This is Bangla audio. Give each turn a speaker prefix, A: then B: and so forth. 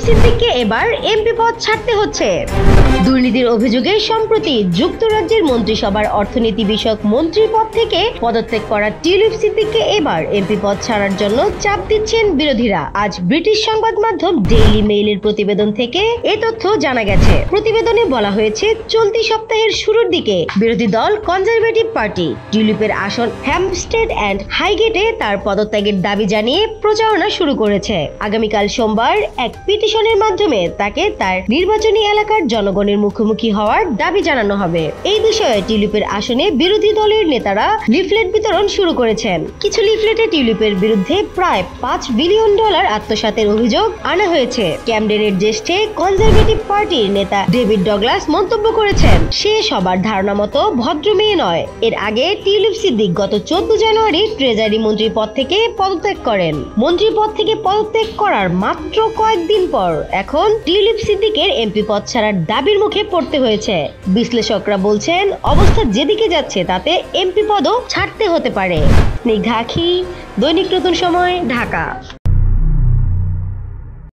A: সিদ্দিককে এবার এমপি পদ ছাড়তে হচ্ছে। দুর্নীতির অভিযোগে সম্প্রতি যুক্তরাজ্যের মন্ত্রিসভার অর্থনীতি বিষয়ক মন্ত্রী পদ থেকে পদত্যাগ করা টিউলিপ সিদ্দিককে এবার এমপি পদ ছাড়ার জন্য চাপ দিচ্ছেন বিরোধীরা। আজ ব্রিটিশ সংবাদ মাধ্যম ডেইলি মেইলের প্রতিবেদন থেকে এ তথ্য জানা গেছে। প্রতিবেদনে বলা হয়েছে, চলতি সপ্তাহের শুরুর দিকে বিরোধী দল কনজারভেটিভ পার্টি টিউলিপের আসন হ্যাম্পস্টেড অ্যান্ড হাইগেটে তার পদত্যাগের দাবি জানিয়ে প্রচারণা শুরু করেছে। আগামীকাল সোমবার এক পিটিশনের মাধ্যমে তাকে তার নির্বাচনী এলাকার জনগণের মুখোমুখি হওয়ার দাবি জানানো হবে। এই বিষয়ে টিউলিপের আসনে বিরোধী দলের নেতারা লিফলেট বিতরণ শুরু করেছেন। কিছু লিফলেটে টিউলিপের বিরুদ্ধে প্রায় $5 বিলিয়ন আত্মসাতের অভিযোগ আনা হয়েছে। ক্যামডেনের জ্যেষ্ঠে কনজারভেটিভ পার্টির নেতা ডেভিড ডগলাস মন্তব্য করেছেন, সে সবার ধারণা মতো ভদ্র মেয়ে নয়। এর আগে টিউলিপ সিদ্দিক গত 14 জানুয়ারি ট্রেজারি মন্ত্রী পদ থেকে পদত্যাগ করেন। মন্ত্রী পদ থেকে পদত্যাগ করার মাত্র কয়েকদিন পর এখন টিউলিপ সিদ্দিকের এমপি পদ ছাড়ার দাবির মুখে পড়তে হয়েছে। বিশ্লেষকরা বলছেন, অবস্থা যেদিকে যাচ্ছে তাতে এমপি পদও ছাড়তে হতে পারে। স্নিগ্ধা আখি, দৈনিক নতুন সময়, ঢাকা।